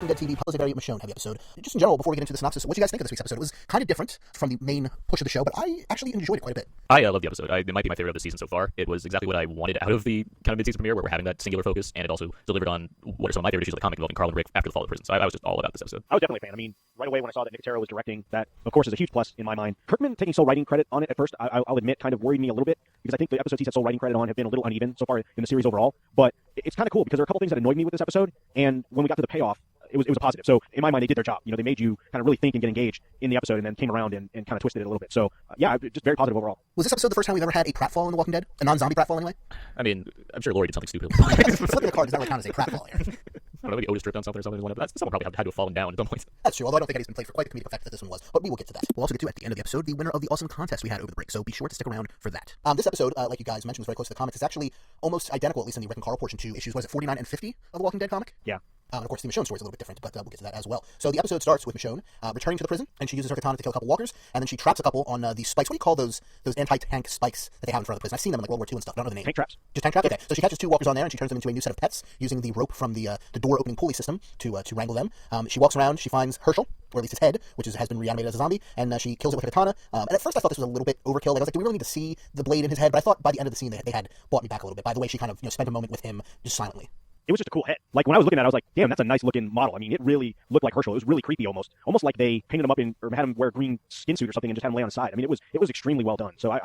Dead TV was a very Michonne-heavy episode. Just in general, before we get into the synopsis, what do you guys think of this week's episode? It was kind of different from the main push of the show, but I actually enjoyed it quite a bit. I love the episode. It might be my favorite of the season so far. It was exactly what I wanted out of the kind of mid-season premiere, where we're having that singular focus, and it also delivered on what are some of my favorite issues of the comic involving Carl and Rick after the fall of prison. So I was just all about this episode. I was definitely a fan. I mean, right away when I saw that Nicotero was directing, that of course is a huge plus in my mind. Kirkman taking sole writing credit on it at first, I'll admit, kind of worried me a little bit, because I think the episodes he's had sole writing credit on have been a little uneven so far in the series overall. But it's kind of cool because there are a couple things that annoyed me with this episode, and when we got to the payoff, it was a positive. So in my mind, they did their job. You know, they made you kind of really think and get engaged in the episode, and then came around and kind of twisted it a little bit. So yeah, just very positive overall. Was this episode the first time we've ever had a pratfall in The Walking Dead? A non-zombie pratfall, anyway? I mean, I'm sure Lori did something stupid. Flipping a card does not really count as a pratfall here. I don't know, maybe Otis tripped on something or something. Someone probably had to have fallen down at some point. That's true, although I don't think Eddie's been played for quite the comedic effect that this one was, but we will get to that. We'll also get to, at the end of the episode, the winner of the awesome contest we had over the break, so be sure to stick around for that. This episode, like you guys mentioned, was very close to the comics. It's actually almost identical, at least in the Rick and Carl portion, to issues, 49 and 50 of The Walking Dead comic? Yeah. And of course, the Michonne story is a little bit different, but we'll get to that as well. So the episode starts with Michonne returning to the prison, and she uses her katana to kill a couple walkers, and then she traps a couple on the spikes. What do you call those anti-tank spikes that they have in front of the prison? I've seen them in like World War II and stuff. I don't know the name. Tank traps. Just tank traps? Okay. So she catches two walkers on there, and she turns them into a new set of pets using the rope from the door opening pulley system to wrangle them. She walks around, she finds Herschel, or at least his head, which has been reanimated as a zombie, and she kills it with a katana. And at first I thought this was a little bit overkill. Like, I was like, do we really need to see the blade in his head? But I thought by the end of the scene they had brought me back a little bit by the way she kind of spent a moment with him just silently. It was just a cool head. Like, when I was looking at it, I was like, damn, that's a nice looking model. I mean, it really looked like Herschel. It was really creepy almost like they painted him up in, or had him wear a green skin suit or something and just had him lay on his side. I mean, it was extremely well done. So I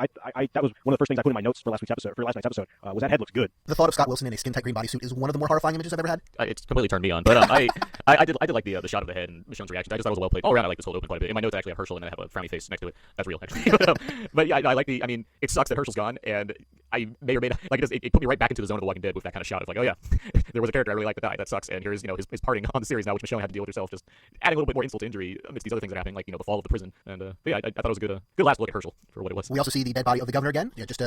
that was one of the first things I put in my notes for last night's episode, was that head looks good. The thought of Scott Wilson in a skin-tight green bodysuit is one of the more horrifying images I've ever had. It's completely turned me on, but I did like the shot of the head and Michonne's reaction. I just thought it was well played. All around, I like this whole open quite a bit. In my notes, I actually have Herschel and I have a frowny face next to it. That's real, actually. But yeah, I like I mean, it sucks that Herschel's gone, and I may or may not, like, it put me right back into the zone of The Walking Dead with that kind of shot of like, oh yeah, there was a character I really liked that died. That sucks. And here's his parting on the series now, which Michonne had to deal with herself, just adding a little bit more insult to injury amidst these other things that are happening, like the fall of the prison. And but yeah, I thought it was a good last look at Herschel for what it was. We also see the dead body of the governor again, just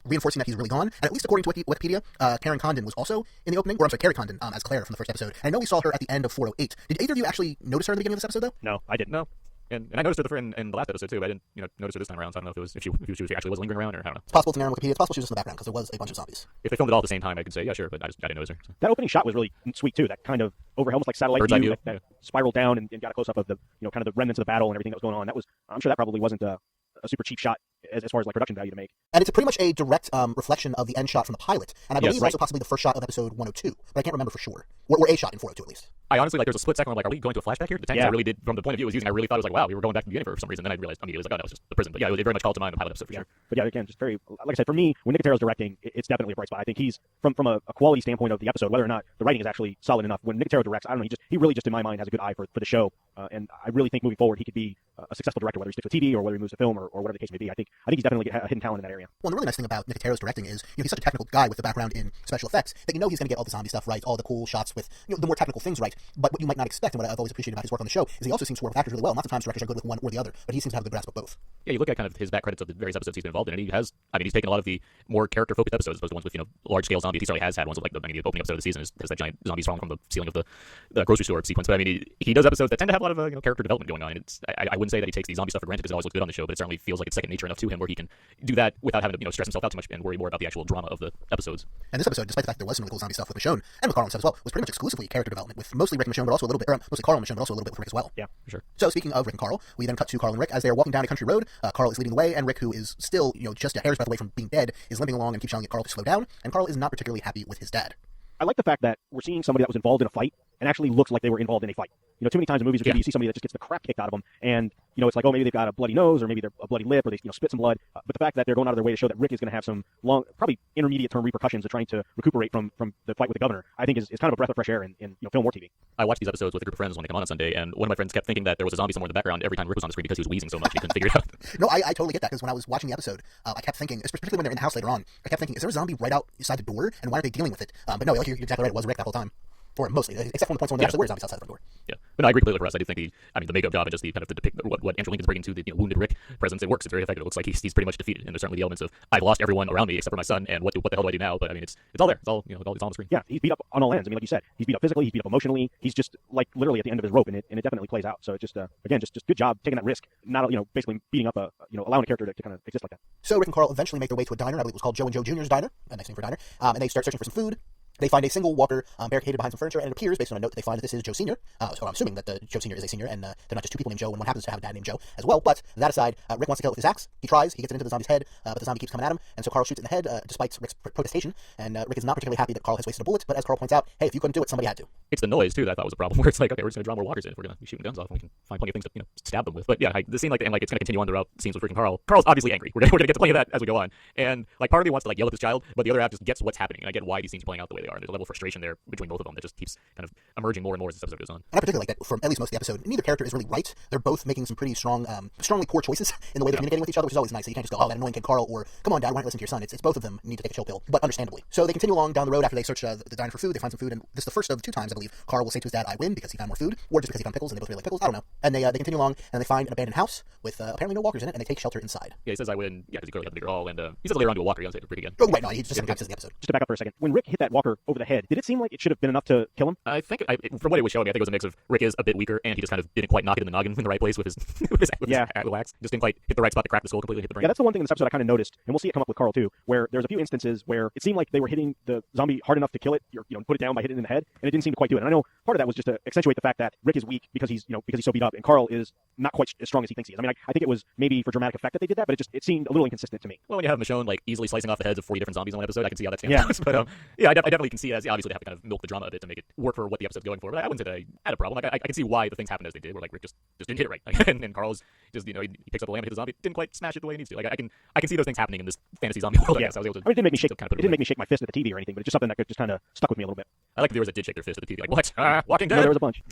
reinforcing that he's really gone. And at least according to Wikipedia, Karen Condon was also in the opening, or I'm sorry, Carrie Condon as Claire from the first episode. And I know we saw her at the end of 408. Did either of you actually notice her in the beginning of this episode though? No, I didn't. No. And I noticed her in the last episode too, but I didn't notice her this time around. So I don't know if she actually was lingering around, or I don't know. It's possible it's in Wikipedia. It's possible she was just in the background because there was a bunch of zombies. If they filmed it all at the same time, I could say yeah, sure, but I didn't notice her. So. That opening shot was really sweet too. That kind of overhead, almost like satellite Bird's eye view, view. that spiraled down and got a close up of the kind of the remnants of the battle and everything that was going on. That was, I'm sure that probably wasn't a super cheap shot as far as like production value to make. And it's pretty much a direct reflection of the end shot from the pilot, and I believe Yes, right. also possibly the first shot of episode 102, but I can't remember for sure, or a shot in 402 at least. I honestly, like, there's a split second where I'm like, are we going to a flashback here? The tanks I really did, from the point of view I was using, I really thought it was like, wow, we were going back to the beginning for some reason. Then I realized immediately, it was like, oh, no, it's just the prison. But yeah, it very much called to mind the pilot episode for sure. But yeah, again, just very, like I said, for me, when Nicotero's directing, it's definitely a bright spot. I think he's, from a quality standpoint of the episode, whether or not the writing is actually solid enough, when Nicotero directs, I don't know, he really just, in my mind, has a good eye for the show. And I really think moving forward, he could be a successful director, whether he sticks with TV or whether he moves to film or whatever the case may be. I think he's definitely a hidden talent in that area. Well, and the really nice thing about Nicotero's directing is, he's such a technical guy with a background in special effects that he's going to get all the zombie stuff right, all the cool shots with the more technical things right. But what you might not expect, and what I've always appreciated about his work on the show, is he also seems to work with actors really well. Not sometimes directors are good with one or the other, but he seems to have a good grasp of both. Yeah, you look at kind of his back credits of the various episodes he's been involved in, and he's taken a lot of the more character-focused episodes, opposed to ones with large scale zombies. He certainly has had ones like the opening episode of the season is that giant zombie falling from the ceiling of the grocery store sequence. But I mean, he does episodes that tend to have a lot of character development going on. I wouldn't say that he takes the zombie stuff for granted because it always looks good on the show, but it certainly feels like it's second nature enough to him where he can do that without having to stress himself out too much and worry more about the actual drama of the episodes. And this episode, despite the fact there was some really cool zombie stuff with Michonne and with Carl himself as well, was pretty much exclusively character development with mostly Rick and Michonne, but also a little bit, mostly Carl and Michonne, but also a little bit with Rick as well. Yeah, for sure. So speaking of Rick and Carl, we then cut to Carl and Rick as they are walking down a country road. Carl is leading the way, and Rick, who is still just a hair's breadth away from being dead, is limping along and keeps yelling at Carl to slow down. And Carl is not particularly happy with his dad. I like the fact that we're seeing somebody that was involved in a fight and actually looks like they were involved in a fight. Too many times in movies or TV, you see somebody that just gets the crap kicked out of them, and it's like, oh, maybe they've got a bloody nose, or maybe they're a bloody lip, or they spit some blood. But the fact that they're going out of their way to show that Rick is going to have some long, probably intermediate term repercussions of trying to recuperate from the fight with the governor, I think is kind of a breath of fresh air in film or TV. I watched these episodes with a group of friends when they come on Sunday, and one of my friends kept thinking that there was a zombie somewhere in the background every time Rick was on the screen because he was wheezing so much he couldn't figure it out. No, I totally get that, because when I was watching the episode, I kept thinking, particularly when they're in the house later on, I kept thinking, is there a zombie right outside the door, and why are they dealing with it? But no, you're exactly right, it was Rick that whole time. Or mostly, except for the points when there actually were zombies outside the front door. Yeah, but no, I agree completely with Russ. I do think the makeup job and just the kind of the depict what Andrew Lincoln's bringing to the wounded Rick presence, it works. It's very effective. It looks like he's pretty much defeated, and there's certainly the elements of I've lost everyone around me except for my son, and what the hell do I do now? But I mean, it's all there. It's all it's all on the screen. Yeah, he's beat up on all ends. I mean, like you said, he's beat up physically, he's beat up emotionally. He's just like literally at the end of his rope, and it definitely plays out. So it's just again, just good job taking that risk, not basically beating up allowing a character to kind of exist like that. So Rick and Carl eventually make their way to a diner. I believe it was called Joe and Joe Jr.'s Diner, a nice name for a diner, and they start searching for some food. They find a single walker barricaded behind some furniture, and it appears, based on a note that they find, that this is Joe Sr. So I'm assuming that Joe Sr. is a senior, and they're not just two people named Joe, and one happens to have a dad named Joe as well. But that aside, Rick wants to kill it with his axe. He tries, he gets it into the zombie's head, but the zombie keeps coming at him, and so Carl shoots it in the head, despite Rick's protestation, and Rick is not particularly happy that Carl has wasted a bullet, but as Carl points out, hey, if you couldn't do it, somebody had to. It's the noise too that I thought was a problem. Where it's like, okay, we're just gonna draw more walkers in if we're gonna be shooting guns off, and we can find plenty of things to stab them with. But yeah, the scene like and like it's gonna continue on throughout scenes with Rick and Carl. Carl's obviously angry. We're gonna get to plenty of that as we go on. And like part of me wants to like yell at this child, but the other half just gets what's happening. And I get why these scenes are playing out the way they are. And there's a level of frustration there between both of them that just keeps kind of emerging more and more as this episode goes on. And I particularly like that from at least most of the episode, neither character is really right. They're both making some pretty strongly poor choices in the way they're communicating with each other, which is always nice. So you can't just go, oh, that annoying kid Carl, or come on, Dad, why don't you listen to your son? It's both of them need to take a chill pill, but understandably. So they continue along down the road after they search the diner for food. They find some food, and this is the first of the 2 times, I believe, Carl will say to his dad, I win, because he found more food, or just because he found pickles and they both really like pickles. I don't know. And they continue along, and they find an abandoned house with apparently no walkers in it, and they take shelter inside. Yeah, he says I win, yeah, because he clearly got the bigger haul, and he says later on to a walker, he doesn't say it to Rick again. Oh, right, no, he just sometimes says in the episode. Just to back up for a second, when Rick hit that walker over the head, did it seem like it should have been enough to kill him? I think, from what it was showing me, I think it was a mix of Rick is a bit weaker, and he just kind of didn't quite knock it in the noggin in the right place with his little axe. Just didn't quite hit the right spot to crack the skull completely, hit the brain. Yeah, that's the one thing in this episode I kind of noticed, and we'll see it come up with Carl too, where there's a few instances where it seemed like they were hitting the zombie hard enough to kill it, put it down by hitting it in the head, and it didn't seem to quite do it. And I know part of that was just to accentuate the fact that Rick is weak because he's so beat up, and Carl is not quite as strong as he thinks he is. I mean, I think it was maybe for dramatic effect that they did that, but it seemed a little inconsistent to me. Well, when you have Michonne like easily slicing off the heads of 40 different zombies in one episode, I can see how that stands out. But yeah, I definitely can see as obviously they have to kind of milk the drama a bit to make it work for what the episode's going for. But I wouldn't say that I had a problem. Like I can see why the things happened as they did, where like Rick just didn't hit it right, and Carl's just he picks up the lamb and hits the zombie, didn't quite smash it the way he needs to. Like I can see those things happening in this fantasy zombie world. Yeah, I guess I was able to. I mean, it didn't make me shake. Kind of it didn't make me shake my fist at the TV or anything, but it's just something that just kind of stuck with me a little bit. I like the viewers that did shake their fist at the TV, like what? Walking Dead. No, there was a bunch.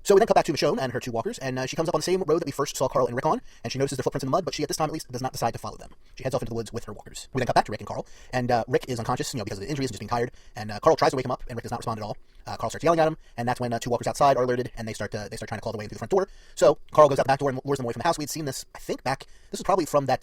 So we then cut back to Michonne and her 2 walkers, and she comes up on the same road that we first saw Carl and Rick on, and she notices their footprints in the mud, but she, at this time at least, does not decide to follow them. She heads off into the woods with her walkers. We then cut back to Rick and Carl, and Rick is unconscious, because of the injuries and just being tired, and Carl tries to wake him up, and Rick does not respond at all. Carl starts yelling at him, and that's when 2 walkers outside are alerted, and they start trying to claw their way through the front door. So Carl goes out the back door and lures them away from the house. We had seen this, I think, back. This was probably from that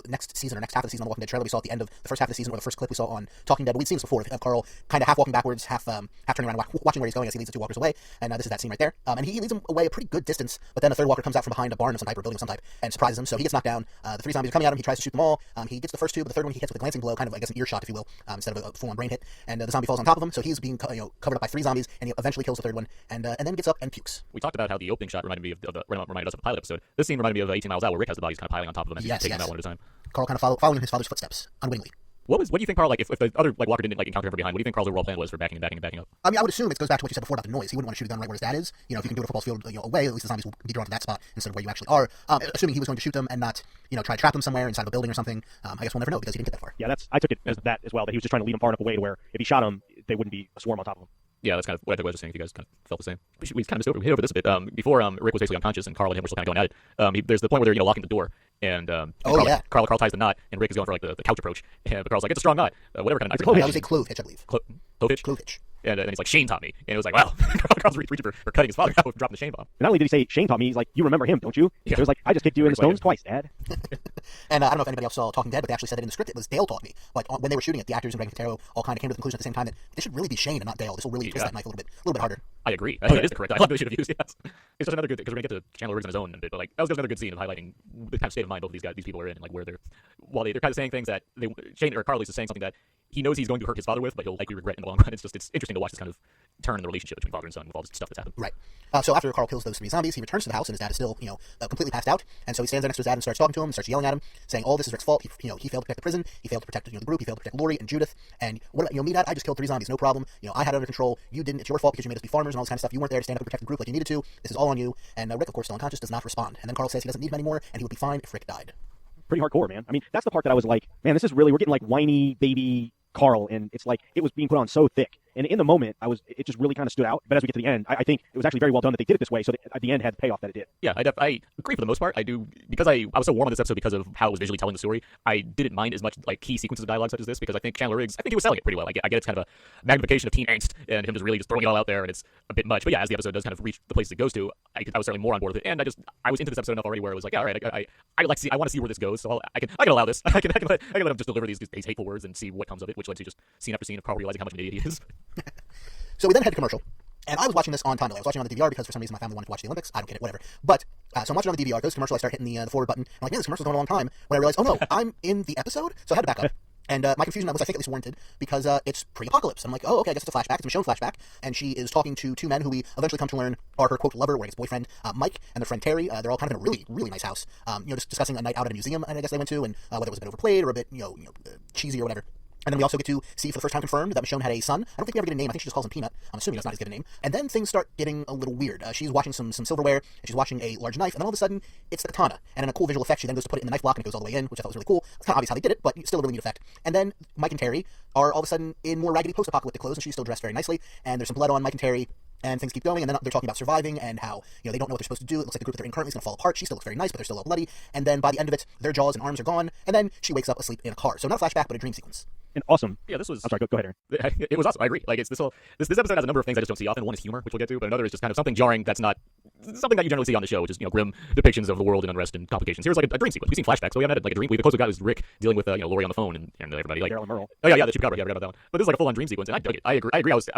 next season or next half of the season on the Walking Dead trailer we saw at the end of the first half of the season, or the first clip we saw on Talking Dead. But we'd seen this before. Carl kind of half walking backwards, half turning around, watching where he's going as he leads the 2 walkers away. And this is that scene right there. And he leads them away a pretty good distance. But then a 3rd walker comes out from behind a barn of some type or building of some type and surprises him. So he gets knocked down. The 3 zombies are coming at him. He tries to shoot them all. He gets the first 2, but the 3rd one he hits with a glancing blow, kind of I guess an earshot, if you will, instead of a full-on brain hit. And the zombie falls on top of him. So he's being covered up by 3 zombies, and he eventually kills the 3rd one, and then gets up and pukes. We talked about how the opening shot reminded us of the pilot episode. This scene reminded me of 18 Miles Out, where Rick has the bodies kind of piling on top of him and taking them out one at a time. Carl kind of following his father's footsteps unwittingly. What do you think Carl, like, if the other walker didn't encounter him from behind, what do you think Carl's overall plan was for backing up? I mean, I would assume it goes back to what you said before about the noise. He wouldn't want to shoot a gun right where his dad is. If you can do it a football field away, at least the zombies will be drawn to that spot instead of where you actually are. Assuming he was going to shoot them and not try to trap them somewhere inside of a building or something. I guess we'll never know because he didn't get that far. Yeah, I took it as that as well. That he was just trying to lead them far enough away to where if he shot them, they wouldn't be a swarm on top of him. Yeah, that's kind of what I think I was just saying. If you guys kind of felt the same, we kind of hit over this a bit. Before Rick was basically unconscious and Carl and him were still kind of going at it. There's the point where they're locking the door, and Carl ties the knot, and Rick is going for like the couch approach, but Carl's like, it's a strong knot, whatever kind of knot. That was a clove hitch, I believe. Clove hitch. And he's like, Shane taught me. And it was like, wow, Carl's reaching for cutting his father out with dropping the Shane bomb. And not only did he say Shane taught me, he's like, you remember him, don't you? Yeah. It was like, I just kicked you in the stones twice, Dad. And I don't know if anybody else saw Talking Dead, but they actually said it in the script. It was Dale taught me. Like when they were shooting it, the actors and Greg Nicotero all kind of came to the conclusion at the same time that this should really be Shane and not Dale. This will really twist that knife a little bit harder. I agree. I think it is the correct. I love they should have used. Yes, it's just another good because we're gonna get to Chandler Riggs on his own in a bit, but like that was just another good scene of highlighting the kind of state of mind both these people are in, and like where they're kind of saying things that Shane or Carl is saying something that he knows he's going to hurt his father with, but he'll likely regret in the long run. It's interesting to watch this kind of turn in the relationship between father and son with all this stuff that's happened. Right. So after Carl kills those 3 zombies, he returns to the house, and his dad is still, completely passed out. And so he stands there next to his dad and starts talking to him, starts yelling at him, saying, "All this is Rick's fault. He failed to protect the prison. He failed to protect the group. He failed to protect Lori and Judith. And what about me, Dad? I just killed 3 zombies, no problem. I had it under control. You didn't. It's your fault because you made us be farmers and all this kind of stuff. You weren't there to stand up and protect the group like you needed to. This is all on you." And Rick, of course, still unconscious, does not respond. And then Carl says he doesn't need him anymore, and he would be fine if Rick died. Pretty hardcore, man. I mean, that's the part that I was like, man, this is really, we're getting like whiny baby Carl, and it's like it was being put on so thick. And in the moment, it just really kind of stood out. But as we get to the end, I think it was actually very well done that they did it this way, so that at the end had the payoff that it did. Yeah, I agree for the most part. I do, because I was so warm on this episode because of how it was visually telling the story. I didn't mind as much like key sequences of dialogue such as this, because I think Chandler Riggs, he was selling it pretty well. I get it's kind of a magnification of teen angst and him just really just throwing it all out there, and it's a bit much. But yeah, as the episode does kind of reach the places it goes to, I was certainly more on board with it. And I was into this episode enough already where it was like, yeah, all right, I want to see where this goes, so I can allow this. I can let him just deliver these hateful words and see what comes of it, which led to just scene after scene of Carl realizing how much of an idiot he is. So we then head to commercial, and I was watching this on time delay. I was watching on the DVR because for some reason my family wanted to watch the Olympics. I don't get it, whatever. But so I'm watching on the DVR. Goes to commercial. I start hitting the forward button. I'm like, man, this commercial's going a long time. When I realized, oh no, I'm in the episode. So I had to back up. And my confusion was, I think, at least warranted, because it's pre-apocalypse. I'm like, oh, okay, I guess it's a flashback. It's a Michonne flashback. And she is talking to two men who we eventually come to learn are her, quote, lover, or I guess boyfriend, Mike, and their friend Terry. They're all kind of in a really, really nice house, just discussing a night out at a museum, I guess they went to, and whether it was a bit overplayed or a bit, cheesy or whatever. And then we also get to see for the first time confirmed that Michonne had a son. I don't think we ever get a name. I think she just calls him Peanut. I'm assuming that's not his given name. And then things start getting a little weird. She's watching some silverware, and she's watching a large knife, and then all of a sudden, it's the katana. And in a cool visual effect, she then goes to put it in the knife block, and it goes all the way in, which I thought was really cool. It's kind of obvious how they did it, but still a really neat effect. And then Mike and Terry are all of a sudden in more raggedy post-apocalyptic clothes, and she's still dressed very nicely. And there's some blood on Mike and Terry, and things keep going, and then they're talking about surviving and how, they don't know what they're supposed to do. It looks like the group that they're in currently is going to fall apart. She still looks very nice, but they're still all bloody. And then by the end of it, their jaws and arms are gone, and then she wakes up asleep in a car. So not a flashback, but a dream sequence. And awesome. Yeah, this was. I'm sorry. Go ahead, Aaron. It was awesome. I agree. Like this episode has a number of things I just don't see often. One is humor, which we'll get to, but another is just kind of something jarring that's not something that you generally see on the show, which is grim depictions of the world and unrest and complications. Here's like a dream sequence. We've seen flashbacks, so we haven't had like a dream. The closest we got was Rick dealing with Lori on the phone and everybody like. Daryl and Merle. Oh yeah, the chupacabra. Yeah, I forgot about that one. But this is like a full-on dream sequence, and I dug it. I agree. I fast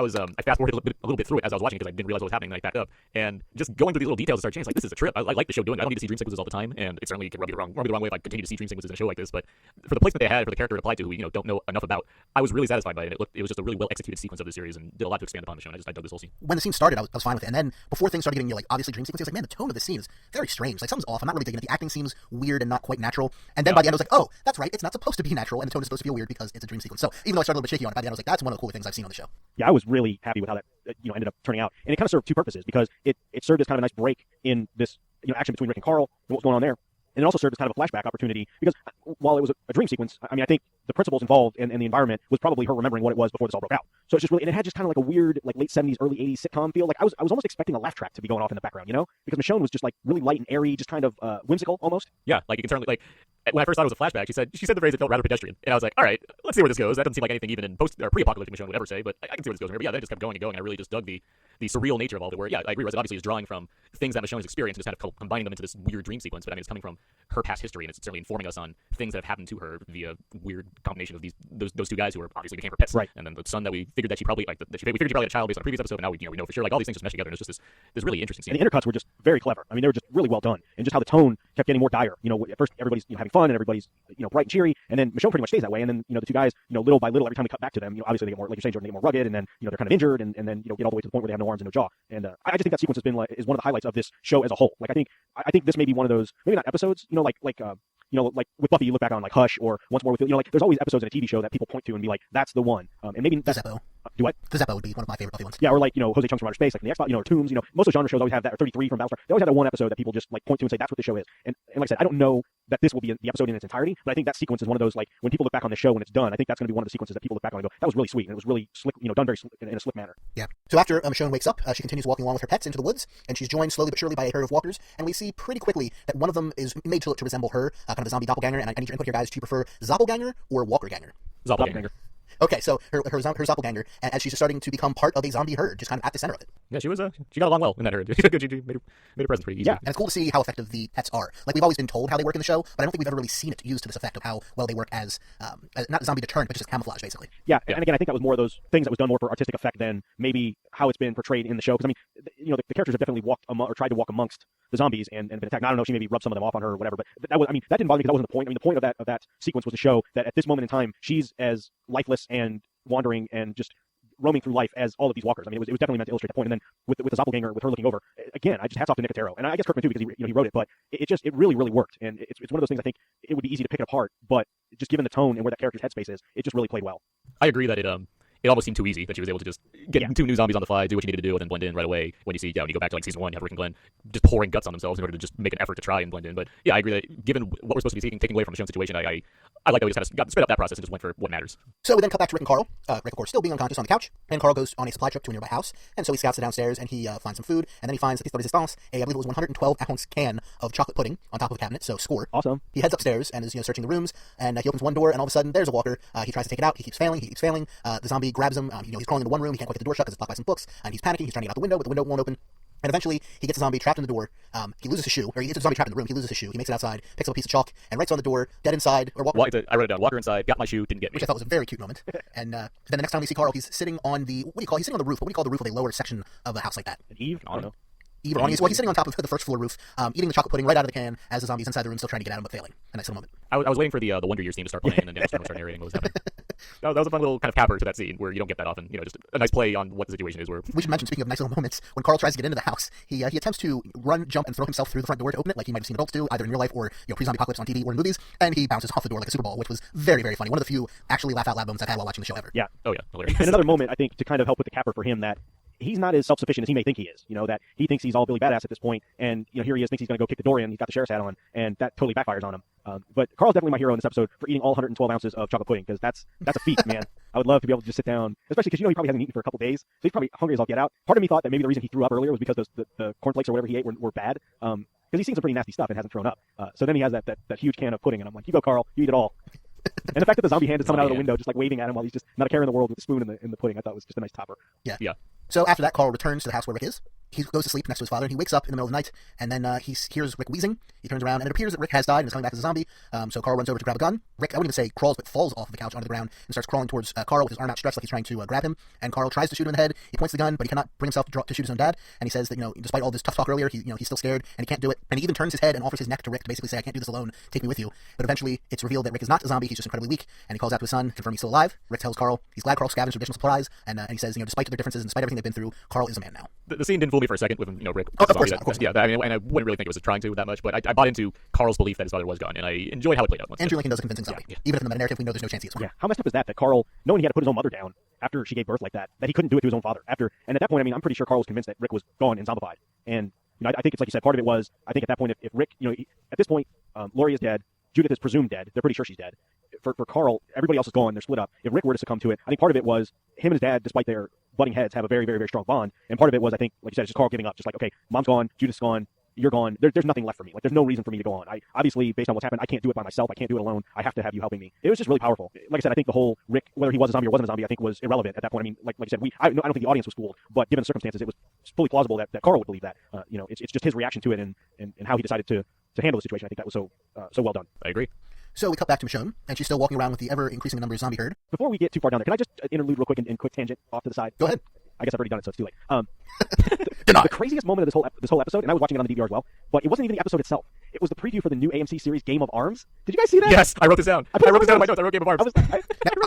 forwarded a little bit through it as I was watching because I didn't realize what was happening, and I backed up and just going through these little details and started changing. Like this is a trip. I like the show doing it. I don't need to see dream sequences all the time, and it certainly can rub me the wrong way if I continue to see dream sequences in a show like this. But for the placement they had for the character it applied to, who we don't know enough about, I was really satisfied by it. It was just a really well executed sequence of the series and did a lot to expand upon the show. And I dug this whole scene. When the scene started, I was fine with it, and then before things started getting obviously dream sequences, I was like, man, the tone of the scene is very strange. Like something's off. I'm not really digging it. The acting seems weird and not quite natural. And then by the end, I was like, oh, that's right. It's not supposed to be natural, and the tone is supposed to feel weird because it's a dream sequence. So even though I started a little bit shaky on it, by the end, I was like, that's one of the cooler things I've seen on the show. Yeah, I was really happy with how that ended up turning out, and it kind of served two purposes because it served as kind of a nice break in this action between Rick and Carl and what was going on there. And it also served as kind of a flashback opportunity because while it was a dream sequence, I think the principles involved and the environment was probably her remembering what it was before this all broke out. So it's just really, and it had just kind of like a weird, like late 70s, early 80s sitcom feel. Like I was almost expecting a laugh track to be going off in the background, because Michonne was just like really light and airy, just kind of whimsical almost. Yeah, like you can certainly like when I first thought it was a flashback, she said the phrase it felt rather pedestrian, and I was like, all right, let's see where this goes. That doesn't seem like anything even in post or pre-apocalyptic Michonne would ever say, but I can see where this goes. But yeah, then it just kept going and going. And I really just dug the surreal nature of all of it. Where yeah, I agree. Resident obviously is drawing from things that Michonne has experienced and just kind of combining them into this weird dream sequence. But I mean, it's coming from her past history, and it's certainly informing us on things that have happened to her via weird combination of those two guys who obviously became her pets. Right. And then the son that we figured that she probably we figured she probably had a child based on a previous episode, but now we know for sure like all these things just mesh together, and it's just this really interesting scene. And the intercuts were just very clever. I mean, they were just really well done, and just how the tone kept getting more dire. At first everybody's having fun and everybody's bright and cheery, and then Michonne pretty much stays that way. And then the two guys little by little every time we cut back to them, obviously they get more, like you're saying, Jordan, they get more rugged, and then they're kind of injured, and then get all the way to the point where they have no arms and no jaw. And I just think that sequence has been is one of the highlights of this show as a whole. Like I think this may be one of those, maybe not episodes, like with Buffy, you look back on like Hush or Once More with like there's always episodes in a TV show that people point to and be like, that's the one. And maybe The Zeppo. Do what? The Zeppo would be one of my favorite Buffy ones. Yeah, or like Jose Chung's from Outer Space, like in the X-Files, or Tombs. Most of those genre shows always have that. Or 33 from Battlestar. They always have that one episode that people just like point to and say that's what the show is. And like I said, I don't know that this will be the episode in its entirety, but I think that sequence is one of those like when people look back on the show when it's done, I think that's going to be one of the sequences that people look back on and go, that was really sweet and it was really slick, done very in a slick manner. Yeah. So after Michonne wakes up, she continues walking along with her pets into the woods, and she's joined slowly but surely by a herd of walkers. And we see pretty quickly that one of them is made to resemble her, kind of a zombie doppelganger. And I need your input here, guys. Do you prefer Zoppelganger or Walkerganger? Zoppelganger. Okay, so her Zoppelganger, as she's starting to become part of a zombie herd, just kind of at the center of it. Yeah, she got along well in that herd. She made her presence pretty easy. Yeah, and it's cool to see how effective the pets are. Like, we've always been told how they work in the show, but I don't think we've ever really seen it used to this effect of how well they work as not zombie deterrent, but just camouflage, basically. Yeah, and again, I think that was more of those things that was done more for artistic effect than maybe how it's been portrayed in the show. Because I mean, the characters have definitely walked or tried to walk amongst the zombies and been attacked. Now, I don't know, she maybe rubbed some of them off on her or whatever, but that didn't bother me because that wasn't the point. I mean, the point of that sequence was to show that at this moment in time, she's as lifeless and wandering and just roaming through life as all of these walkers. I mean, it was definitely meant to illustrate the point. And then with the Doppelganger, with her looking over, again, I just hats off to Nicotero, and I guess Kirkman too because he wrote it. But it really worked, and it's one of those things I think it would be easy to pick it apart, but just given the tone and where that character's headspace is, it just really played well. I agree that it almost seemed too easy that she was able to just get two new zombies on the fly, do what you needed to do, and then blend in right away. When you go back to like season 1, you have Rick and Glenn just pouring guts on themselves in order to just make an effort to try and blend in. But yeah, I agree that given what we're supposed to be seeing, taking away from the Michonne situation, I like that we just kind of sped up that process and just went for what matters. So we then cut back to Rick and Carl. Rick, of course, still being unconscious on the couch, and Carl goes on a supply trip to a nearby house, and so he scouts it downstairs, and he finds some food, and then he finds a piece de resistance, I believe it was 112-ounce can of chocolate pudding on top of a cabinet, so score. Awesome. He heads upstairs and is searching the rooms, and he opens one door, and all of a sudden there's a walker. He tries to take it out. He keeps failing. The zombie grabs him. He's crawling into one room. He can't quite get the door shut because it's blocked by some books, and he's panicking. He's trying to get out the window, but the window won't open. And eventually, he gets the zombie trapped in the door. He loses his shoe, or he gets the zombie trapped in the room. He loses his shoe. He makes it outside, picks up a piece of chalk, and writes on the door, "Dead inside," or "Walker." I wrote it down. Walker inside, got my shoe, didn't get me. Which I thought was a very cute moment. And then the next time we see Carl, he's sitting on the, He's sitting on the roof. But what do you call the roof of a lower section of a house like that? An eave? I don't know. Eve or Anya. Well, he's sitting on top of the first floor roof, eating the chocolate pudding right out of the can as the zombie is inside the room, still trying to get at him but failing. A nice little moment. I was waiting for the Wonder Years theme to start playing, and then Dan Stern would start narrating what was happening. That was a fun little kind of capper to that scene where you don't get that often. Just a nice play on what the situation is. Where we should mention, speaking of nice little moments, when Carl tries to get into the house, he attempts to run, jump, and throw himself through the front door to open it, like you might have seen adults do, either in real life or pre-zombie apocalypse on TV or in movies, and he bounces off the door like a Super Bowl, which was very, very funny. One of the few actually laugh out loud moments I've had while watching the show ever. Yeah. Oh yeah, hilarious. And another moment, I think, to kind of help with the capper for him, that he's not as self-sufficient as he may think he is. That he thinks he's all Billy Badass at this point, and here he is, thinks he's going to go kick the door in. He's got the sheriff's hat on, and that totally backfires on him. But Carl's definitely my hero in this episode for eating all 112 ounces of chocolate pudding, because that's a feat, man. I would love to be able to just sit down, especially because he probably hasn't eaten for a couple days, so he's probably hungry as all get out. Part of me thought that maybe the reason he threw up earlier was because the cornflakes or whatever he ate were bad, because he's seen some pretty nasty stuff and hasn't thrown up. So then he has that huge can of pudding, and I'm like, you go, Carl, you eat it all. And the fact that the zombie hand is coming out of the window, just like waving at him while he's just not a care in the world with the spoon in the pudding, I thought was just a nice topper. Yeah. So after that, Carl returns to the house where Rick is. He goes to sleep next to his father, and he wakes up in the middle of the night, and then he hears Rick wheezing. He turns around, and it appears that Rick has died and is coming back as a zombie. So Carl runs over to grab a gun. Rick, I wouldn't even say crawls, but falls off of the couch onto the ground and starts crawling towards Carl with his arm outstretched like he's trying to grab him. And Carl tries to shoot him in the head. He points the gun, but he cannot bring himself to shoot his own dad. And he says that, despite all this tough talk earlier, he's still scared, and he can't do it. And he even turns his head and offers his neck to Rick to basically say, I can't do this alone, take me with you. But eventually, it's revealed that Rick is not a zombie, he's just incredibly weak, and he calls out to his son, confirming he's still alive. Rick tells Carl he's glad Carl scavenged additional supplies, and he says, despite their differences and despite everything they've been through, Carl is a man now. The scene didn't fool me for a second with Rick. Of course not. Yeah, and I wouldn't really think it was trying to that much, but I bought into Carl's belief that his father was gone, and I enjoyed how it played out. Andrew Lincoln does a convincing zombie. Even if in the meta-narrative we know there's no chance he is one. Yeah, how messed up is that Carl, knowing he had to put his own mother down after she gave birth like that he couldn't do it to his own father. And at that point, I'm pretty sure Carl was convinced that Rick was gone and zombified. And I think it's like you said, part of it was, I think at that point, if Rick, at this point, Laurie is dead, Judith is presumed dead, they're pretty sure she's dead. For Carl, everybody else is gone, they're split up. If Rick were to succumb to it, I think part of it was him and his dad, despite their butting heads, have a very, very, very strong bond. And part of it was, I think, like you said, it's just Carl giving up. Just like, okay, mom's gone, Judith's gone, you're gone. There's nothing left for me. Like, there's no reason for me to go on. Obviously, based on what's happened, I can't do it by myself. I can't do it alone. I have to have you helping me. It was just really powerful. Like I said, I think the whole Rick, whether he was a zombie or wasn't a zombie, I think was irrelevant at that point. Like you said, I don't think the audience was fooled, but given the circumstances, it was fully plausible that Carl would believe that. It's just his reaction to it and how he decided to handle the situation. I think that was so well done. I agree. So we cut back to Michonne, and she's still walking around with the ever-increasing number of zombie herd. Before we get too far down there, can I just interlude real quick and quick tangent off to the side? Go ahead. I guess I've already done it, so it's too late. The craziest moment of this whole episode, and I was watching it on the DVR as well, but it wasn't even the episode itself. It was the preview for the new AMC series Game of Arms. Did you guys see that? Yes, I wrote this down. I wrote this down in my notes. I wrote Game of Arms.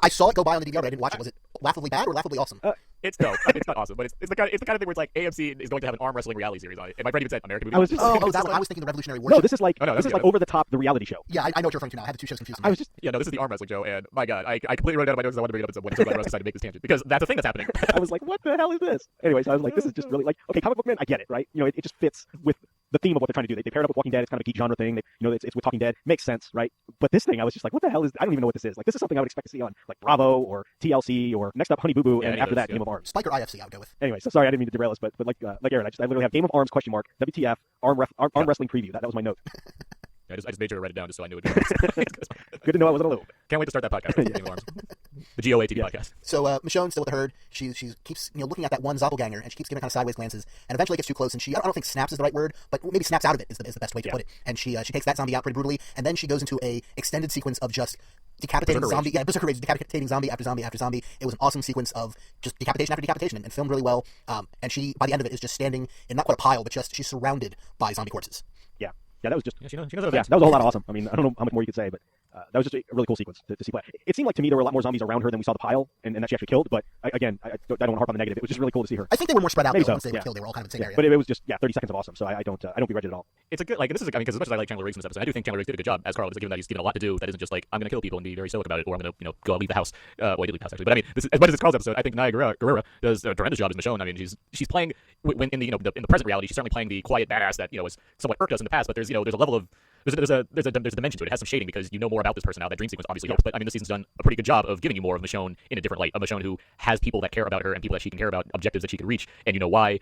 I saw it go by on the DVR, but I didn't watch it. Was it laughably bad or laughably awesome? It's no, it's not awesome, but it's the kind of thing where it's like AMC is going to have an arm wrestling reality series on it. And my friend even said American movie. That one. I was thinking the Revolutionary War. No, this is like over the top, the reality show. Yeah, I know what you're referring to now. I had the two shows confused. This is the arm wrestling show, and my God, I completely wrote it down in my notes. I wanted to bring it up at some point. So I decided to make this tangent because that's a thing that's happening. I was like, what the hell is this? Anyways, I was like, this is just really like, okay, comic book man, I get it, right? It just fits with the theme of what they're trying to do. They paired up with Walking Dead. It's kind of a geek genre thing. It's with Talking Dead. Makes sense, right? But this thing, I was just like, what the hell is? I don't even know what this is. Like, this is something I would expect to see on like Bravo or TLC or next up Honey Boo Boo, and after that, Game of Arms. Spike or IFC, I would go with. Anyway, so sorry, I didn't mean to derail us, but like Aaron, I literally have Game of Arms ? WTF arm wrestling preview. That was my note. I just made sure to write it down just so I knew it. Good to know I wasn't alone. Can't wait to start that podcast. Game of Arms. The GOATD podcast. So Michonne's still with the herd. She keeps looking at that one Doppelganger, and she keeps giving kind of sideways glances, and eventually gets too close, and I don't think snaps is the right word, but maybe snaps out of it is the best way to put it. And she takes that zombie out pretty brutally, and then she goes into a extended sequence of just decapitating zombie. Yeah, Berserker Rage, decapitating zombie after zombie after zombie. It was an awesome sequence of just decapitation after decapitation, and filmed really well. And she, by the end of it, is just standing in not quite a pile, but just she's surrounded by zombie corpses. Yeah, that was just she knows that was a whole lot of awesome. I mean, I don't know how much more you could say, but that was just a really cool sequence to see play. It seemed like to me there were a lot more zombies around her than we saw the pile, and that she actually killed. But I don't want to harp on the negative. It was just really cool to see her. I think they were more spread out Maybe though, so, once they were killed. They were all kind of in the same area. But it was just 30 seconds of awesome. So I don't begrudge it at all. It's a good this is because as much as I like Chandler Riggs in this episode, I do think Chandler Riggs did a good job as Carl, given that he's given a lot to do. That isn't just like I'm going to kill people and be very stoic about it, or I'm going to go leave the house. Well, I did leave the house actually, but I mean, as much as it's Carl's episode, I think Nia Guerrera does a tremendous job as Michonne. I mean, she's playing when in the in the present reality, she's certainly playing the quiet badass that was somewhat irked us in the past. But there's there's a level of there's a dimension to it. It has some shading because you know more about this person now. That dream sequence obviously helps, but I mean, this season's done a pretty good job of giving you more of Michonne in a different light. A Michonne who has people that care about her and people that she can care about, objectives that she can reach, and you know why.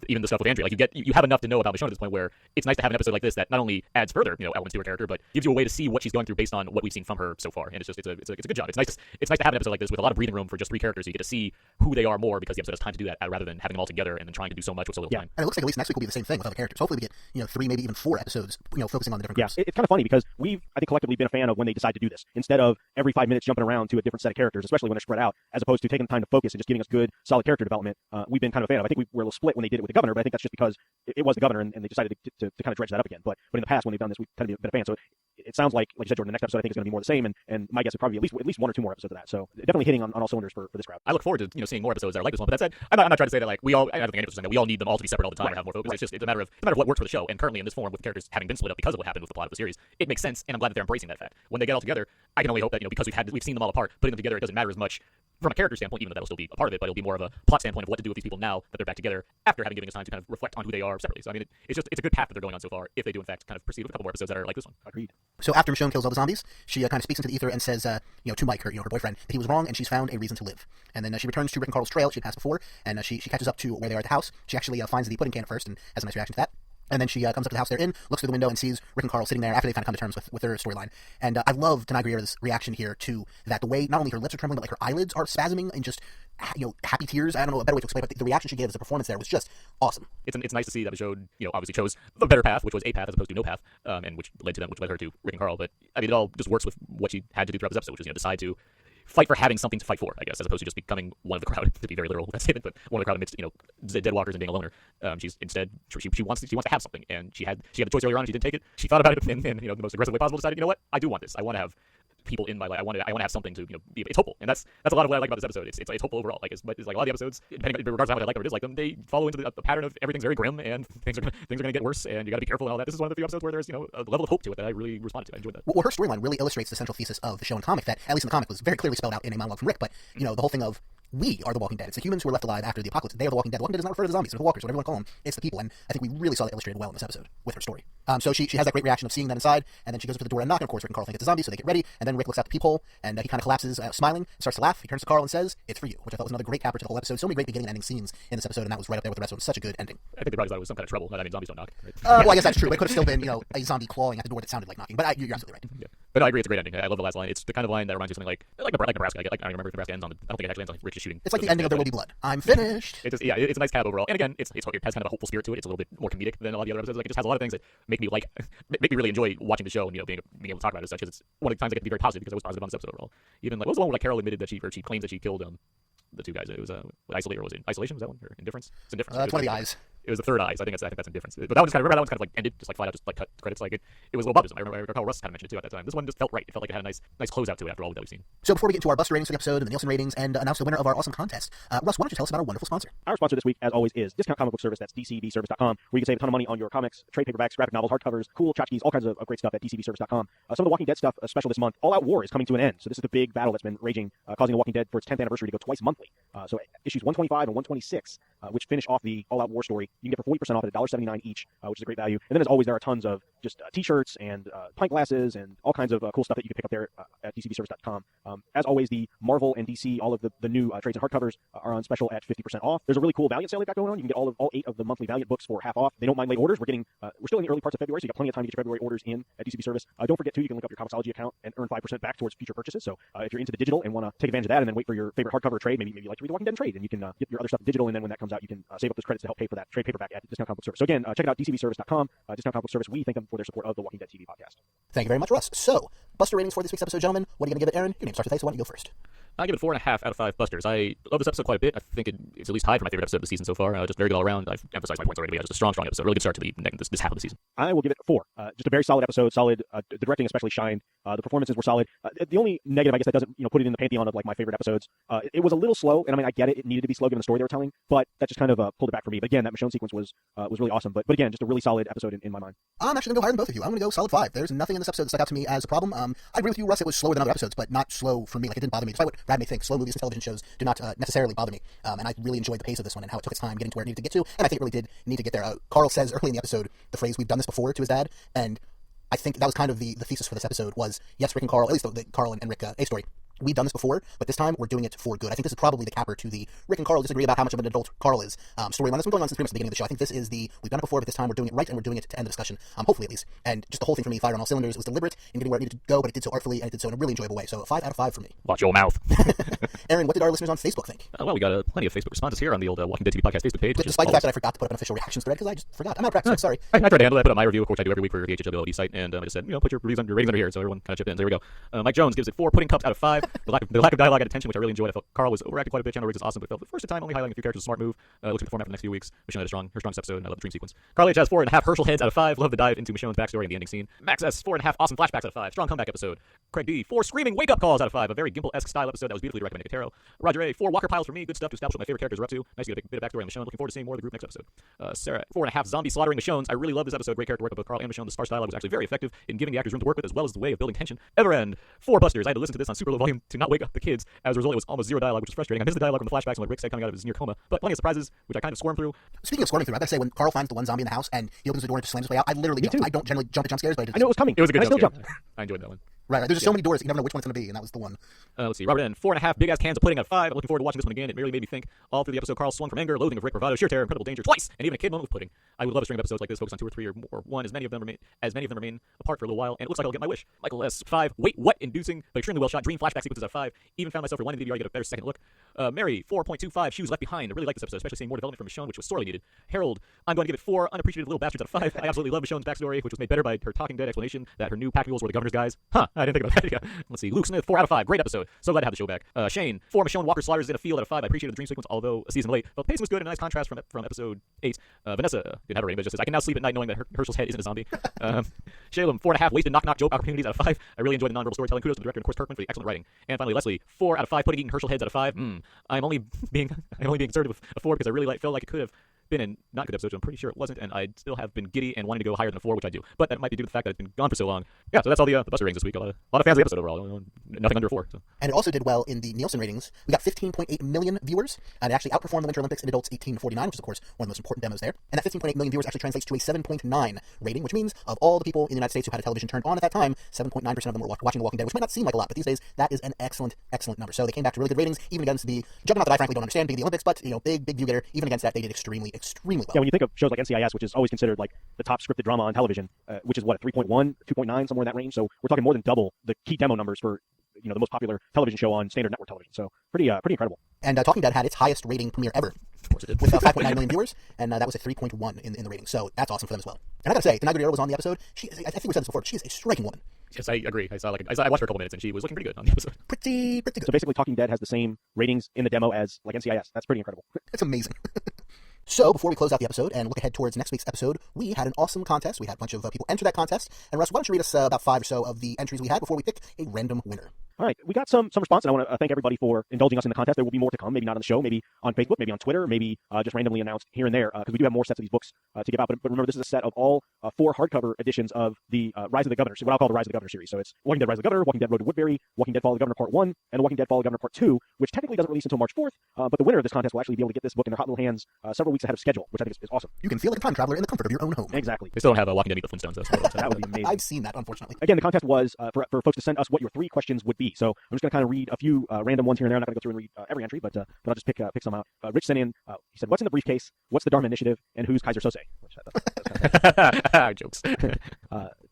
Even the stuff with Andrea, like you have enough to know about Michonne at this point where it's nice to have an episode like this that not only adds further elements to her character, but gives you a way to see what she's going through based on what we've seen from her so far. And it's a good job. It's nice to have an episode like this with a lot of breathing room for just three characters. So you get to see who they are more because the episode has time to do that rather than having them all together and then trying to do so much with so little time. And it looks like at least next week will be the same thing with other characters. Hopefully we get 3, maybe even 4 episodes focusing on the different Yeah, groups. it's kind of funny because we've, I think, collectively been a fan of when they decide to do this. Instead of every 5 minutes jumping around to a different set of characters, especially when they're spread out, as opposed to taking the time to focus and just giving us good, solid character development, we've been kind of a fan of. I think we were a little split when they did it with the governor, but I think that's just because it was the governor and they decided to kind of dredge that up again. But in the past, when they've done this, we've kind of been a fan. So it sounds like you said, Jordan, the next episode I think is going to be more the same, and my guess is probably at least one or two more episodes of that. So definitely hitting on all cylinders for this crowd. I look forward to seeing more episodes that are like this one. But that said, I'm not trying to say that like we all. I don't think any of us are saying that we all need them all to be separate all the time or have more focus. It's a matter of what works for the show. And currently in this form, with characters having been split up because of what happened with the plot of the series, it makes sense, and I'm glad that they're embracing that fact. When they get all together, I can only hope that because we've seen them all apart, putting them together, it doesn't matter as much from a character standpoint, even though that'll still be a part of it, but it'll be more of a plot standpoint of what to do with these people now that they're back together after having given us time to kind of reflect on who they are separately. So I mean, it's a good path that they're going on so far. If they do in fact kind of proceed with a couple more episodes that are like this one. Agreed. So after Michonne kills all the zombies, she kind of speaks into the ether and says, to Mike, her boyfriend, that he was wrong and she's found a reason to live. And then she returns to Rick and Carl's trail she had passed before, and she catches up to where they are at the house. She actually finds the pudding can at first and has a nice reaction to that. And then she comes up to the house they're in, looks through the window, and sees Rick and Carl sitting there after they kind of come to terms with their storyline. And I love Denai Guerrera's reaction here to that. The way not only her lips are trembling, but like her eyelids are spasming and just happy tears. I don't know a better way to explain it, but the reaction she gave, the performance there was just awesome. It's nice to see that the show obviously chose the better path, which was a path as opposed to no path, and which led her to Rick and Carl. But I mean, it all just works with what she had to do throughout this episode, which is decide to fight for having something to fight for, I guess, as opposed to just becoming one of the crowd, to be very literal with that statement, but one of the crowd amidst, dead walkers and being a loner. She's instead, she wants to have something, and she had the choice earlier on, and she didn't take it. She thought about it in the most aggressive way possible, decided, you know what, I do want this. I want to have people in my life. I want to have something to it's hopeful, and that's a lot of what I like about this episode. It's hopeful overall. Like it's like a lot of the episodes, regardless of how much I like them or dislike them, they follow into the pattern of everything's very grim and things are gonna get worse, and you got to be careful and all that. This is one of the few episodes where there's a level of hope to it that I really responded to. I enjoyed that. Well, her storyline really illustrates the central thesis of the show and comic that, at least in the comic, was very clearly spelled out in a monologue from Rick. But the whole thing of we are the Walking Dead. It's the humans who are left alive after the apocalypse. They are the Walking Dead. The Walking Dead does not refer to the zombies or the walkers, whatever you want to call them. It's the people, and I think we really saw that illustrated well in this episode with her story. So she has that great reaction of seeing that inside, and then she goes up to the door and knock, and of course Rick and Carl think it's a zombie, so they get ready, and then Rick looks out the peephole, and he kind of collapses, smiling, starts to laugh. He turns to Carl and says, "It's for you," which I thought was another great capper to the whole episode. So many great beginning and ending scenes in this episode, and that was right up there with the rest of them. Such a good ending. I think they probably thought it was some kind of trouble. I mean, zombies don't knock. Right? Well, I guess that's true, but it could have still been, a zombie clawing at the door that sounded like knocking. But you're absolutely right. Yeah. But no, I agree, it's a great ending. I love the last line. It's the kind of line that reminds you of something like Nebraska. I don't remember if Nebraska ends on. I don't think it actually ends on Rick just shooting. It's like the ending of There Will Be Blood. I'm finished. It's a nice cab overall. And again, it has kind of a hopeful spirit to it. It's a little bit more comedic than a lot of the other episodes. Like it just has a lot of things that make me really enjoy watching the show and being able to talk about it as such. Because it's one of the times I get to be very positive because I was positive on this episode overall. Even what was the one where Carol admitted that she claims that she killed the two guys. It was Isolate, or was it Isolation? Was that one? Or Indifference? It's Indifference. It's one of the eyes. It was the third eyes. I think that's Indifference. But that one that one's kind of ended just flat out, just cut credits. It was a little baptism. I recall Russ kind of mentioned it too at that time. This one just felt right. It felt like it had a nice closeout to it after all that we've seen. So before we get into our Buster ratings for the episode and the Nielsen ratings and announce the winner of our awesome contest, Russ, why don't you tell us about our wonderful sponsor? Our sponsor this week, as always, is Discount Comic Book Service. That's DCBService.com, where you can save a ton of money on your comics, trade paperbacks, graphic novels, hardcovers, cool tchotchkes, all kinds of great stuff at DCBService.com. Some of the Walking Dead stuff, special this month. All Out War is coming to an end. So this is the big battle that's been raging, causing The Walking Dead for its 10th anniversary to go twice monthly. So issues 125 and 126, which finish off the All Out War story, you can get for 40% off at $1.79 each, which is a great value. And then as always, there are tons of just t-shirts and pint glasses and all kinds of cool stuff that you can pick up there at DCBService.com. As always, the Marvel and DC, all of the new trades and hardcovers are on special at 50% off. There's a really cool Valiant sale they've got going on. You can get all 8 of the monthly Valiant books for half off. They don't mind late orders. We're still in the early parts of February, so you got plenty of time to get your February orders in at DCB Service. Don't forget, too, you can link up your Comixology account and earn 5% back towards future purchases. So if you're into the digital and want to take advantage of that and then wait for your favorite hardcover trade, maybe you like to read The Walking Dead in trade, and you can get your other stuff digital, and then when that comes out, you can save up those credits to help pay for that trade paperback at Discount Comic Book Service. So again, check it out, DCBService.com. Discount Comic Book Service, we thank them for their support of the Walking Dead TV podcast. Thank you very much, Russ. So, Buster ratings for this week's episode, gentlemen. What are you going to give it, Aaron? Your name starts with A, so why don't you go first? I give it 4.5 out of 5 Busters. I love this episode quite a bit. I think it's at least tied for my favorite episode of the season so far. Just very good all around. I've emphasized my points already, but yeah, just a strong episode. Really good start to this half of the season. I will give it 4. Just a very solid episode. Solid. The directing especially shined. The performances were solid. The only negative, I guess, that doesn't put it in the pantheon of like my favorite episodes. It was a little slow, and I mean I get it. It needed to be slow given the story they were telling, but that just kind of pulled it back for me. But again, that Michonne sequence was really awesome. But again, just a really solid episode in my mind. I'm actually going to go higher than both of you. I'm going to go solid 5. There's nothing in this episode that stuck out to me as a problem. I agree with you, Russ. It was slower than other episodes, but not slow for me. Like it didn't bother me. Despite what Brad may think, slow movies and television shows do not necessarily bother me. And I really enjoyed the pace of this one and how it took its time getting to where it needed to get to. And I think it really did need to get there. Carl says early in the episode the phrase "we've done this before" to his dad, and I think that was kind of the thesis for this episode was, yes, Rick and Carl, at least the Carl and Rick A story, we've done this before, but this time we're doing it for good. I think this is probably the capper to the Rick and Carl disagree about how much of an adult Carl is storyline. That's been going on since pretty much the beginning of the show. I think this is we've done it before, but this time we're doing it right, and we're doing it to end the discussion, hopefully at least. And just the whole thing for me fired on all cylinders. It was deliberate in getting where it needed to go, but it did so artfully, and it did so in a really enjoyable way. So 5 out of 5 for me. Watch your mouth. Aaron, what did our listeners on Facebook think? Well, we got plenty of Facebook responses here on the old Walking Dead TV podcast Facebook page. Despite the fact that I forgot to put up an official reactions thread, because I just forgot. I'm out of practice. Sorry. I tried to handle that. I put up my review, of course I do every week for the HHWLD site, and I just said, put your ratings under here, so everyone kind of chipped in. So here we go. Mike Jones gives it 4 pudding cups out of 5. The lack of dialogue and attention, which I really enjoyed. I felt Carl was overacted quite a bit. Chandler Riggs is awesome, but felt for the first time only highlighting a few characters a smart move. Looks like the format for the next few weeks. Michonne had her strongest episode, and I love the dream sequence. Carl H has 4.5 Herschel heads out of 5. Love the dive into Michonne's backstory and the ending scene. Max S 4.5 awesome flashbacks out of 5. Strong comeback episode. Craig D 4 screaming wake up calls out of 5. A very Gimple-esque style episode that was beautifully directed by Nicotero. Roger A 4 Walker piles for me. Good stuff to establish what my favorite characters are up to. Nice to get a bit of backstory on Michonne. Looking forward to seeing more of the group next episode. Sarah 4.5 zombie slaughtering Michonne's. I really love this episode. Great character work of both Carl and Michonne. The sparse dialogue was actually very effective in giving the actors room to work with, as well as the way of building tension. Everend 4 Busters. I had to listen to this on super low volume to not wake up the kids. As a result, it was almost zero dialogue, which was frustrating. I missed the dialogue from the flashbacks and what Rick said coming out of his near coma, but plenty of surprises, which I kind of squirmed through. Speaking of squirming through, I gotta say, when Carl finds the one zombie in the house and he opens the door and just slams his way out, I literally jumped. I don't generally jump at jump scares, but I know it was coming. It was a good I still jump jumped. scare. I enjoyed that one. Right. There's just so many doors, you never know which one it's going to be, and that was the one. Let's see. Robert N. 4.5 big ass cans of pudding out of 5. I'm looking forward to watching this one again. It really made me think. All through the episode, Carl swung from anger, loathing of Rick, bravado, sheer terror, incredible danger, twice, and even a kid moment with pudding. I would love a string of episodes like this, focus on 2 or 3 or more. One, as many of them remain apart for a little while, and it looks like I'll get my wish. Michael S. 5. Wait, what? Inducing, but extremely well shot. Dream flashback sequences out of 5. Even found myself rewinding the DVR to get a better second look. Mary 4.25. Shoes left behind. I really like this episode, especially seeing more development from Michonne, which was sorely needed. Harold, I'm going to give it 4 unappreciated little bastards out of 5. I absolutely love Michonne's backstory, which was made better by her talking dead explanation that her new pack mules were the governor's guys. Huh? I didn't think about that. Yeah. Let's see. Luke Smith 4 out of 5. Great episode. So glad to have the show back. Shane 4 Michonne Walker slaughters in a field out of 5. I appreciated the dream sequence, although a season late. But the pacing was good and a nice contrast from episode 8. Vanessa didn't have a rating, but just says I can now sleep at night knowing that Herschel's head isn't a zombie. Shalem 4.5 wasted knock joke opportunities out of 5. I really enjoyed the nonverbal storytelling. Kudos to the director and of course Kirkman for the excellent writing. And finally Leslie 4 out of 5 pudding eating Herschel heads out of 5. I'm only being conservative with a 4 because I really felt like it could have been a not good episode, so I'm pretty sure it wasn't, and I still have been giddy and wanting to go higher than a 4, which I do. But that might be due to the fact that it's been gone for so long. Yeah, so that's all the Buster ratings this week. A lot of fans of the episode overall. Nothing under a 4. So. And it also did well in the Nielsen ratings. We got 15.8 million viewers, and it actually outperformed the Winter Olympics in adults 18 to 49, which is, of course, one of the most important demos there. And that 15.8 million viewers actually translates to a 7.9 rating, which means of all the people in the United States who had a television turned on at that time, 7.9% of them were watching The Walking Dead, which might not seem like a lot, but these days that is an excellent, excellent number. So they came back to really good ratings, even against the juggernaut that I frankly don't understand, being the Olympics, but, big view getter. Even against that, they did extremely, extremely well. Yeah, when you think of shows like NCIS, which is always considered like the top scripted drama on television, which is what, 3.1, 2.9, somewhere in that range. So we're talking more than double the key demo numbers for the most popular television show on standard network television. So pretty incredible. And Talking Dead had its highest rating premiere ever. Of course it did. With 5.9 million viewers, and that was a 3.1 in the rating. So that's awesome for them as well. And I gotta say, Denai Guerrero was on the episode. I think we said this before, but she is a striking woman. Yes, I agree. I watched her a couple minutes, and she was looking pretty good on the episode. Pretty good. So basically, Talking Dead has the same ratings in the demo as like NCIS. That's pretty incredible. It's amazing. So, before we close out the episode and look ahead towards next week's episode, we had an awesome contest. We had a bunch of people enter that contest. And Russ, why don't you read us about 5 or so of the entries we had before we pick a random winner? All right, we got some response, and I want to thank everybody for indulging us in the contest. There will be more to come, maybe not on the show, maybe on Facebook, maybe on Twitter, maybe just randomly announced here and there, because we do have more sets of these books to give out. But remember, this is a set of all 4 hardcover editions of the Rise of the Governor, what I'll call the Rise of the Governor series. So it's Walking Dead Rise of the Governor, Walking Dead Road to Woodbury, Walking Dead Fall of the Governor Part 1, and Walking Dead Fall of the Governor Part 2, which technically doesn't release until March 4th, but the winner of this contest will actually be able to get this book in their hot little hands several weeks ahead of schedule, which I think is awesome. You can feel like a time traveler in the comfort of your own home. Exactly. They still don't have Walking Dead Meet the Flintstones, though. That would be amazing. I've seen that, unfortunately. Again, the contest was for folks to send us what your 3 questions would be. So I'm just going to kind of read a few random ones here and there. I'm not going to go through and read every entry, but I'll just pick some out. Rich sent in, he said, what's in the briefcase? What's the Dharma Initiative? And who's Kaiser Sose? Which I thought Jokes.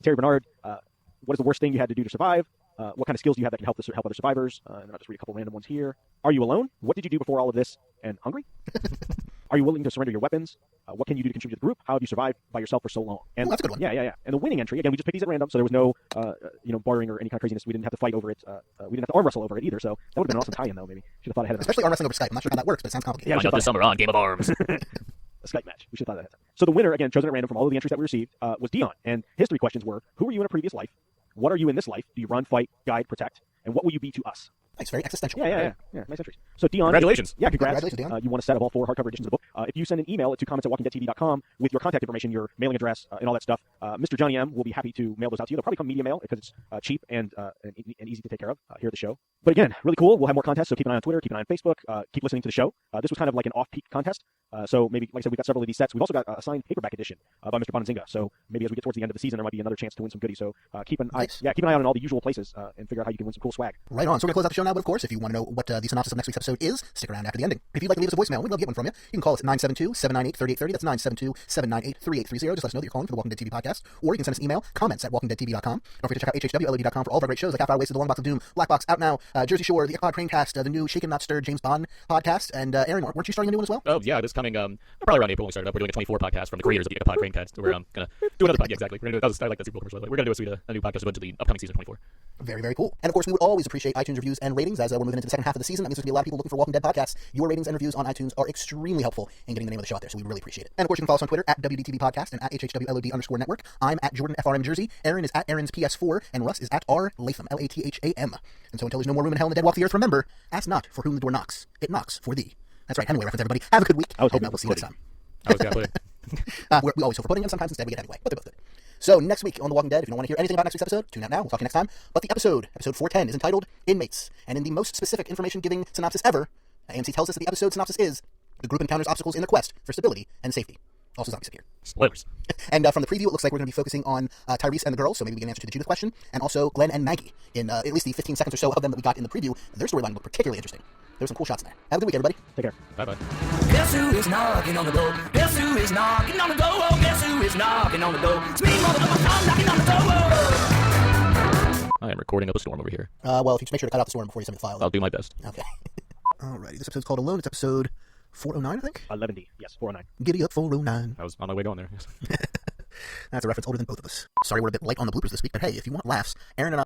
Terry Bernard, what is the worst thing you had to do to survive? What kind of skills do you have that can help other survivors? And then I'll just read a couple random ones here. Are you alone? What did you do before all of this? And hungry? Are you willing to surrender your weapons? What can you do to contribute to the group? How have you survived by yourself for so long? And that's a good one. Yeah. And the winning entry, again, we just picked these at random, so there was no, barring or any kind of craziness. We didn't have to fight over it. We didn't have to arm wrestle over it either. So that would have been an awesome tie-in, though. Maybe should have thought ahead of that. Especially arm wrestling over Skype. I'm not sure how that works, but it sounds complicated. Yeah, Find out this summer on Game of Arms. A Skype match. We should have thought ahead of time. So the winner, again, chosen at random from all of the entries that we received, was Dion. And his 3 questions were: who were you in a previous life? What are you in this life? Do you run, fight, guide, protect? And what will you be to us? Nice, very existential. Yeah. Nice entries. So Dion, congratulations. Yeah, congrats. Congratulations, Dion. You won a set of all 4 hardcover editions of the book. If you send an email to comments@walkingdeadtv.com with your contact information, your mailing address, and all that stuff, Mr. Johnny M will be happy to mail those out to you. They'll probably come media mail because it's cheap and easy to take care of here at the show. But again, really cool. We'll have more contests, so keep an eye on Twitter, keep an eye on Facebook, keep listening to the show. This was kind of like an off-peak contest. So maybe, like I said, we've got several of these sets. We've also got a signed paperback edition by Mr. Bonanzinga. So maybe as we get towards the end of the season, there might be another chance to win some goodies. So keep an eye on all the usual places and figure out how you can win some cool swag. Right on. So we're going to close out the show now, but of course, if you want to know what the synopsis of next week's episode is, stick around after the ending. If you'd like to leave us a voicemail, we'd love to get one from you. You can call us at 972-798-3830. That's 972-798-3830. Just let us know that you're calling for the Walking Dead TV podcast, or you can send us an email, comments at walkingdeadtv.com. Don't forget to check out hwlod.com for all of our great shows like Half Hour Wasted, The Long Box of Doom, Black Box, Out Now, Jersey Shore, The Ichabod Cranecast, the new Shaken Not Stirred James Bond podcast, and Aaron, weren't you starting a new one as well? Oh, yeah, this coming, probably around April when we started up. We're doing a 24 podcast from the creators of the Ichabod Cranecast. We're going to do another podcast, exactly. I like that Super Bowl commercial. We're going to do a new podcast to go into the upcoming season 24. Very, very cool. And of course, we would always appreciate iTunes reviews and ratings as we're moving into the second half of the season. That means there's going to be a lot of people looking for Walking Dead podcasts. Your ratings and reviews on iTunes are extremely helpful in getting the name of the show out there, so we really appreciate it. And of course, you can follow us on Twitter at WDTV Podcast and at HHWLOD_network. I'm at Jordan FRM Jersey. Aaron is at Aaron's PS4, and Russ is at R Latham, Latham. And so until there's no more room in hell and the dead walk the earth, remember, ask not for whom the door knocks. It knocks for thee. That's right. Hemingway reference, everybody. Have a good week. I was Hope hoping we'll see you next time. I was going to We always hope for pudding, and sometimes instead we get Hemingway, but they're both good. So next week on The Walking Dead, if you don't want to hear anything about next week's episode, tune out now. We'll talk to you next time. But the episode 410, is entitled Inmates. And in the most specific information-giving synopsis ever, AMC tells us that the episode synopsis is, the group encounters obstacles in their quest for stability and safety. Also zombies appear. Spoilers. And from the preview, it looks like we're going to be focusing on Tyrese and the girls, so maybe we get an answer to the Judith question, and also Glenn and Maggie. In at least the 15 seconds or so of them that we got in the preview, their storyline looked particularly interesting. There were some cool shots in there. Have a good week, everybody. Take care. Bye-bye. Guess who is knocking on the door? Guess who is knocking on the door? Oh, guess who is knocking on the door? It's me, motherfucker, I'm knocking on the door. I am recording up a storm over here. Well, if you just make sure to cut out the storm before you send me the file. I'll do my best. Okay. Alrighty, this episode's called Alone. It's episode 409, I think? 11D. Yes, 409. Giddy up 409. I was on my way going there. That's a reference older than both of us. Sorry we're a bit light on the bloopers this week, but hey, if you want laughs, Aaron and I